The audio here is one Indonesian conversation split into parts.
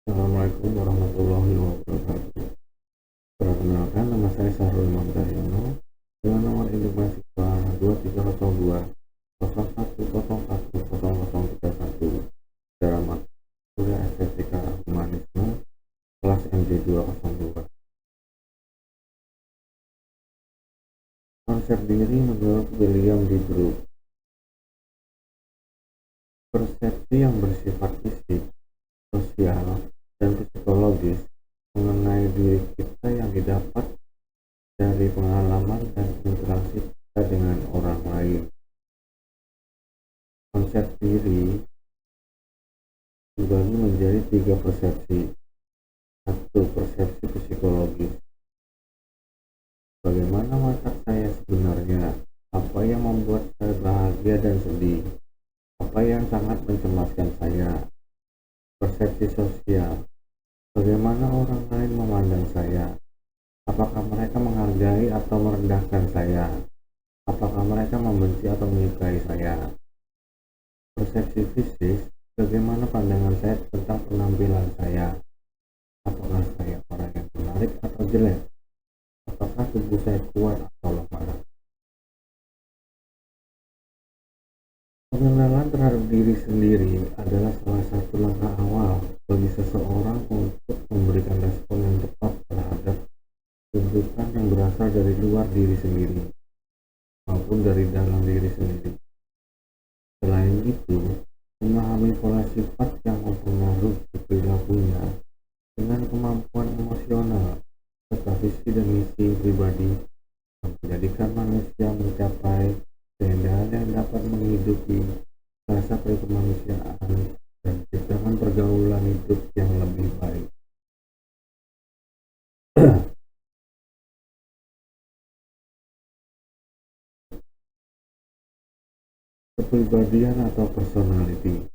Assalamualaikum warahmatullahi wabarakatuh. Perkenalkan, nama saya Sahrul Mamdahyono dengan nomor induk mahasiswa 2302 01014031 dalam mata kuliah Estetika Humanisme kelas MJ202. Konsep diri menurut William D. Brooke. Persepsi yang bersifat fisik, sosial, dan psikologis mengenai diri kita yang didapat dari pengalaman dan interaksi kita dengan orang lain. Konsep diri dibagi menjadi 3 persepsi. 1. Persepsi psikologis. Bagaimana watak saya sebenarnya? Apa yang membuat saya bahagia dan sedih? Apa yang sangat mencemaskan saya? Persepsi sosial. Bagaimana orang lain memandang saya? Apakah mereka menghargai atau merendahkan saya? Apakah mereka membenci atau menyukai saya? Persepsi fisik. Bagaimana pandangan saya tentang penampilan saya? Apakah saya orang yang menarik atau jelek? Apakah tubuh saya kuat atau lemah? Pengenalan terhadap diri sendiri adalah salah satu langkah awal bagi seseorang untuk memberikan respon yang tepat terhadap tuntutan yang berasal dari luar diri sendiri maupun dari dalam diri sendiri. Selain itu, memahami pola sifat yang mempengaruhi perilakunya dengan kemampuan emosional serta visi dan misi pribadi yang menjadikan manusia mencapai keindahan yang dapat menghidupi rasa kemanusiaan dan menciptakan pergaulan hidup yang lebih baik. Kepribadian atau personality,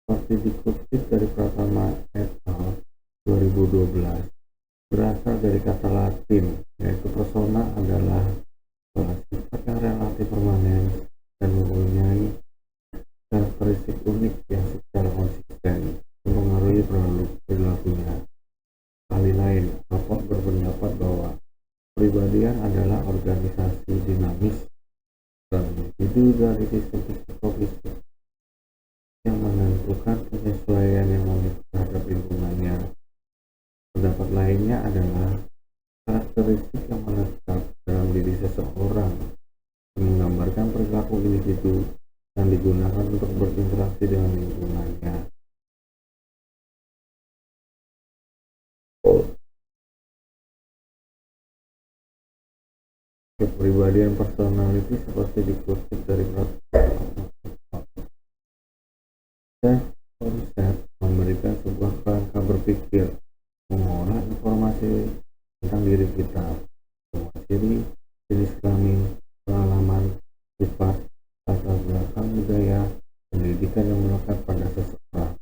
seperti dikutip dari Pratama et al. 2012, berasal dari kata Latin, yaitu persona adalah pola sifat yang relatif permanen dan mempunyai karakteristik unik yang secara konsisten mempengaruhi perilakunya. Kali lain, Apot berpendapat bahwa kepribadian adalah organisasi dinamis dan individu dari sistem psikofisik yang menentukan penyesuaian yang unik terhadap lingkungannya. Pendapat lainnya adalah karakteristik yang menetap dalam diri seseorang yang menggambarkan perilaku individu dan digunakan untuk berinteraksi dengan lingkungannya. Kepribadian personality seperti dikutip dari konsep memberikan sebuah kerangka berpikir, mengolah informasi tentang diri kita, semua ciri, jenis kelamin, pengalaman, sifat, latar belakang budaya, pendidikan yang melekat pada seseorang.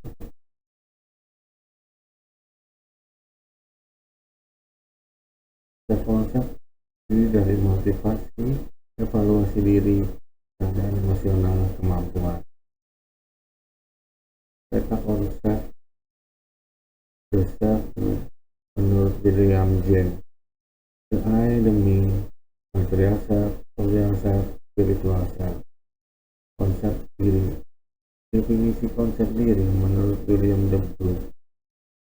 Konsep diri dari motivasi, evaluasi diri, keadaan emosional, kemampuan. Peta konsep the self menurut William James. The I, the me, material self, social self, spiritual self. Konsep diri. Definisi konsep diri menurut William D. Brooke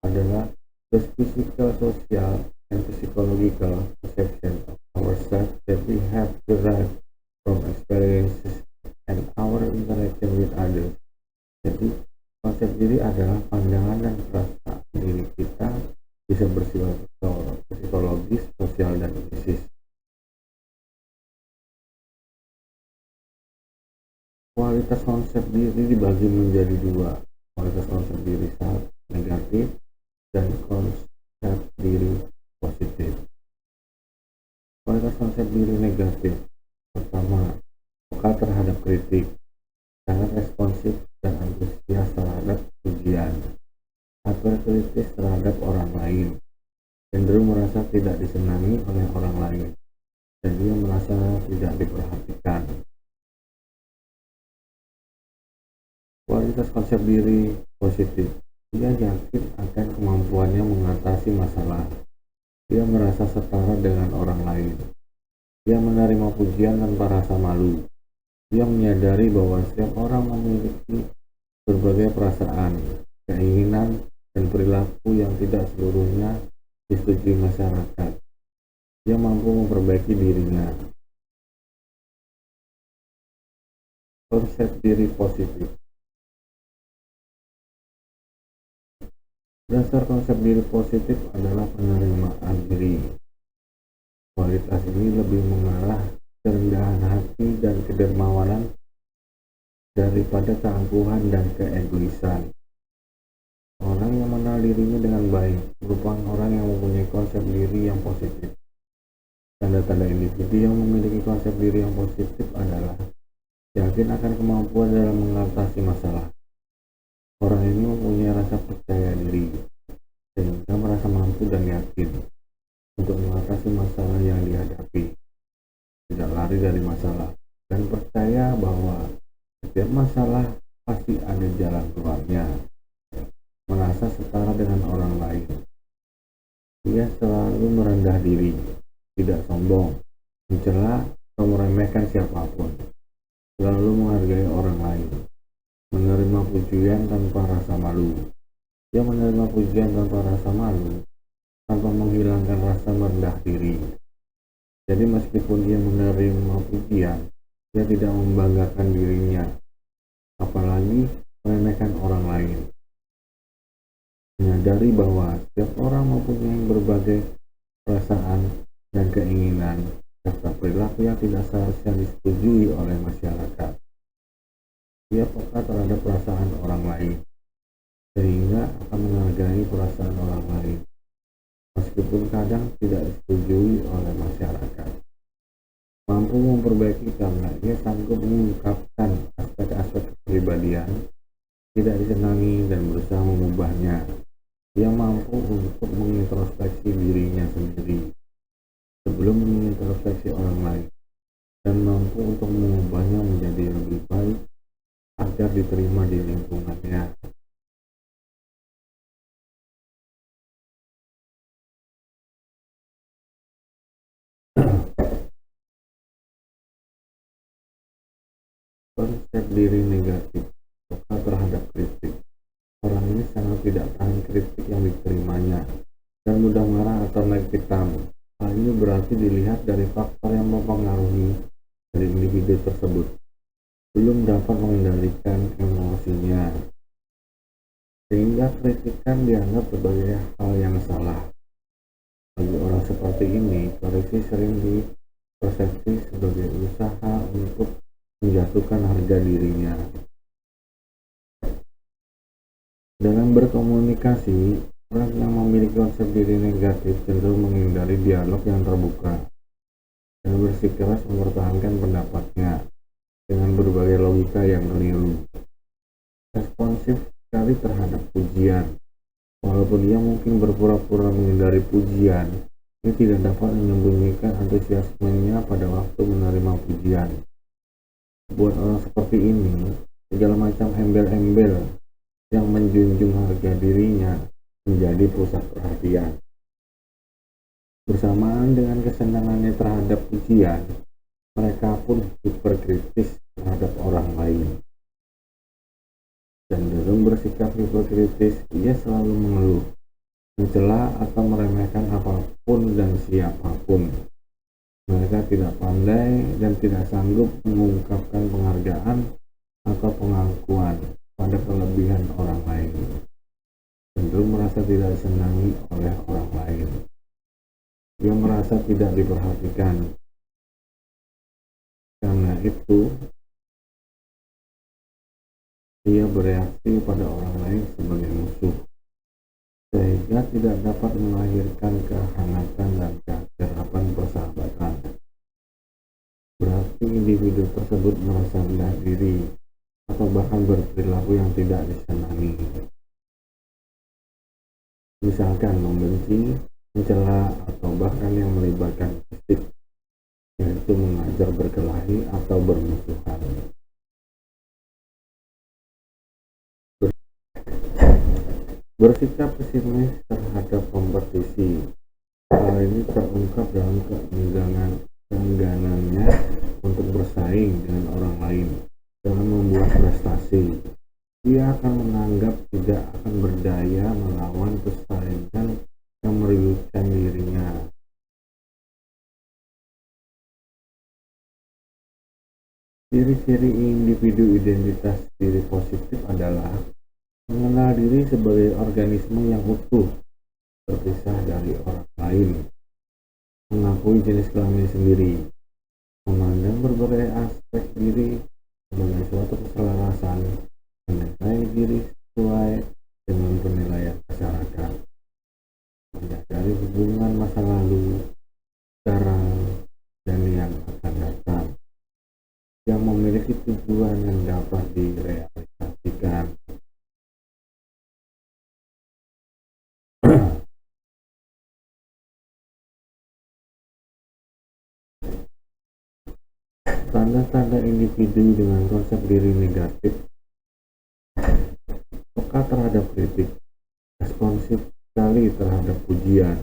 adalah the physical, social, and psychological perception of ourselves that we have derived from experiences and our interaction with others. Jadi, konsep diri adalah pandangan dan perasaan diri kita bisa bersifat psikologis, sosial, dan fisik. Kualitas konsep diri dibagi menjadi 2, kualitas konsep diri negatif dan konsep diri positif. Kualitas konsep diri negatif, pertama, peka terhadap kritik, sangat responsif dan antusias terhadap pujian, kritis terhadap orang lain, cenderung merasa tidak disenangi oleh orang lain, dan dia merasa tidak diperhatikan. Kualitas konsep diri positif Ia yakin akan kemampuannya mengatasi masalah. Ia merasa setara dengan orang lain. Ia menerima pujian tanpa rasa malu. Ia menyadari bahwa setiap orang memiliki berbagai perasaan, keinginan, dan perilaku yang tidak seluruhnya disetujui masyarakat. Ia mampu memperbaiki dirinya. Konsep diri positif. Dasar konsep diri positif adalah penerimaan diri. Kualitas ini lebih mengarah kerendahan hati dan kedermawanan daripada keangkuhan dan keegoisan. Orang yang mengenal dirinya dengan baik merupakan orang yang mempunyai konsep diri yang positif. Tanda-tanda individu yang memiliki konsep diri yang positif adalah yakin akan kemampuan dalam mengatasi masalah. Orang ini mempunyai rasa percaya diri, sehingga merasa mampu dan yakin untuk mengatasi masalah yang dihadapi, tidak lari dari masalah, dan percaya bahwa setiap masalah pasti ada jalan keluarnya. Merasa setara dengan orang lain. Ia selalu merendah diri, tidak sombong, mencela atau meremehkan siapapun, selalu menghargai orang lain, menerima pujian tanpa rasa malu. Ia menerima pujian tanpa rasa malu, tanpa menghilangkan rasa merendah diri. Jadi meskipun ia menerima pujian, ia tidak membanggakan dirinya, apalagi meremehkan orang lain. Menyadari bahwa setiap orang mempunyai berbagai perasaan dan keinginan, serta perilaku yang tidak seharusnya disetujui oleh masyarakat. Ia peka terhadap perasaan orang lain, sehingga akan menghargai perasaan orang lain, meskipun kadang tidak disetujui oleh masyarakat. Mampu memperbaiki karena ia sanggup mengungkapkan aspek-aspek kepribadian tidak disenangi dan berusaha mengubahnya. Ia mampu untuk mengintrospeksi dirinya sendiri sebelum mengintrospeksi orang lain, dan mampu untuk mengubahnya menjadi lebih baik agar diterima di lingkungannya. Konsep diri negatif, peka terhadap kritik. Orang ini sangat tidak tahan kritik yang diterimanya dan mudah marah atau naik pitam. Hal ini berarti dilihat dari faktor yang mempengaruhi dari individu tersebut. Belum dapat mengendalikan emosinya, sehingga kritikan dianggap sebagai hal yang salah. Bagi orang seperti ini, koreksi sering dipersepsi sebagai usaha untuk menjatuhkan harga dirinya. Dalam berkomunikasi, orang yang memiliki konsep diri negatif cenderung menghindari dialog yang terbuka dan bersikeras mempertahankan pendapatnya dengan berbagai logika yang keliru. Responsif sekali terhadap pujian. Walaupun ia mungkin berpura-pura menghindari pujian, ia tidak dapat menyembunyikan antusiasmenya pada waktu menerima pujian. Buat orang seperti ini, segala macam embel-embel yang menjunjung harga dirinya menjadi pusat perhatian. Bersamaan dengan kesenangannya terhadap pujian, mereka pun hiperkritis terhadap orang lain. Cenderung bersikap hiperkritis, ia selalu mengeluh, mencela atau meremehkan apapun dan siapapun. Mereka tidak pandai dan tidak sanggup mengungkapkan penghargaan atau pengakuan pada kelebihan orang lain. Cenderung merasa tidak disenangi oleh orang lain. Dia merasa tidak diperhatikan. Karena itu, ia bereaksi pada orang lain sebagai musuh, sehingga tidak dapat melahirkan kehangatan dan keakraban persahabatan. Berarti individu tersebut merasa rendah diri atau bahkan berperilaku yang tidak disenangi. Misalkan membenci, mencela, atau bahkan yang melibatkan fisik, yaitu mengajar berkelahi atau bermusuhan. Bersikap pesimis terhadap kompetisi. Hal ini terungkap dalam keengganannya untuk bersaing dengan orang lain dalam membuat prestasi. Ia akan menganggap tidak akan berdaya melawan persaingan yang merugikan dirinya. Ciri-ciri individu identitas diri positif adalah mengenal diri sebagai organisme yang utuh, terpisah dari orang lain, mengakui jenis kelamin sendiri, memandang berbagai aspek diri sebagai suatu keselarasan, menilai diri sesuai dengan penilaian masyarakat, menyadari hubungan masa lalu, sekarang, dan yang akan datang, yang memiliki tujuan yang dapat direalisasikan. Tanda-tanda individu dengan konsep diri negatif: peka terhadap kritik, responsif sekali terhadap pujian,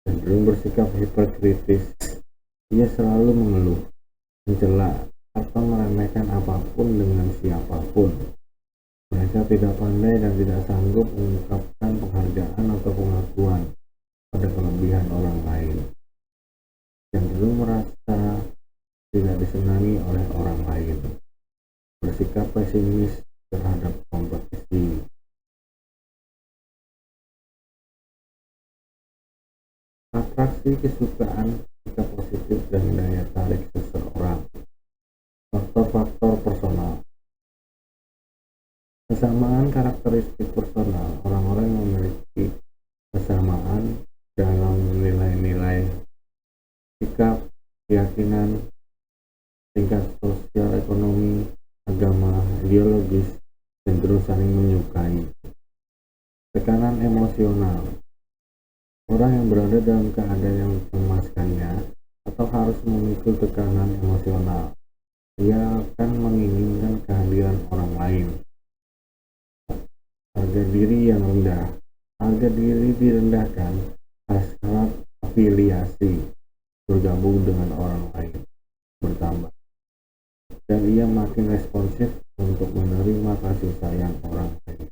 cenderung bersikap hiperkritis. Ia selalu mengeluh, mencela, atau meremehkan apapun dengan siapapun. Mereka tidak pandai dan tidak sanggup mengungkapkan penghargaan atau pengakuan pada kelebihan orang lain. Cenderung merasa tidak disenangi oleh orang lain. Bersikap pesimis terhadap kompetisi. Atraksi, kesukaan, sikap positif, dan daya tarik seseorang. Faktor-faktor personal. Kesamaan karakteristik personal. Orang-orang yang memiliki kesamaan dalam nilai-nilai, sikap, keyakinan, tingkat sosial ekonomi, agama, ideologis, cenderung saling menyukai. Tekanan emosional. Orang yang berada dalam keadaan yang mencemaskannya atau harus memikul tekanan emosional, ia akan menginginkan kehadiran orang lain. Harga diri yang rendah. Harga diri direndahkan, hasrat afiliasi, bergabung dengan orang lain, bertambah, dan ia makin responsif untuk menerima kasih sayang orang lain.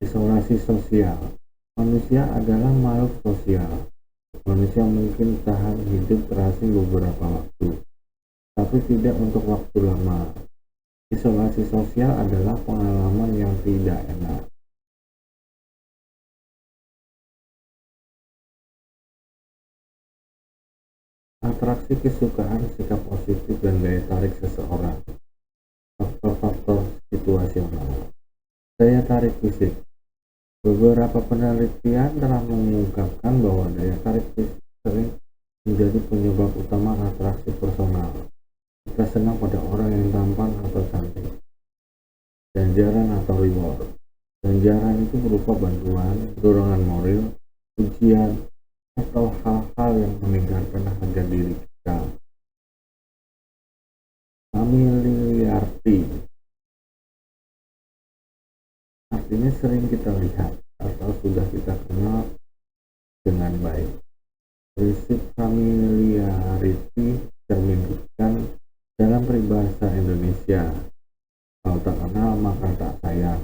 Isolasi sosial. Manusia adalah makhluk sosial. Manusia mungkin tahan hidup terasing beberapa waktu, tapi tidak untuk waktu lama. Isolasi sosial adalah pengalaman yang tidak enak. Atraksi, kesukaan, sikap positif, dan daya tarik seseorang. Faktor-faktor situasional. Daya tarik fisik. Beberapa penelitian telah mengungkapkan bahwa daya tarik fisik sering menjadi penyebab utama atraksi personal. Kita senang pada orang yang tampan atau cantik. Ganjaran atau reward. Ganjaran itu berupa bantuan, dorongan moral, pujian, atau hal-hal yang meningkatkan harga diri kita. Familiarity. Artinya sering kita lihat atau sudah kita kenal dengan baik. Prinsip familiarity terminkan dalam peribahasa Indonesia, kalau tak kenal maka tak sayang.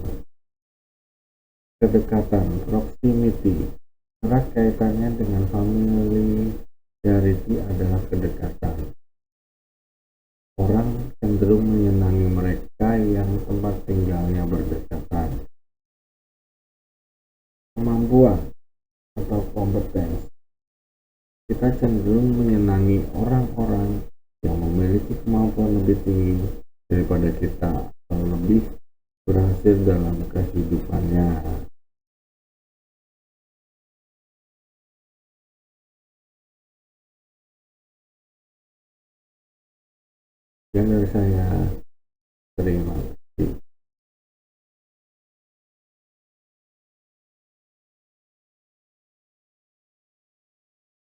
Kedekatan, proximity, erat kaitannya dengan familiarity adalah kedekatan. Orang cenderung menyenangi mereka yang tempat tinggalnya berdekatan. Kemampuan atau kompetensi. Kita cenderung menyenangi orang-orang yang memiliki kemampuan lebih tinggi daripada kita atau lebih berhasil dalam kehidupannya. Yang dari saya, terima kasih.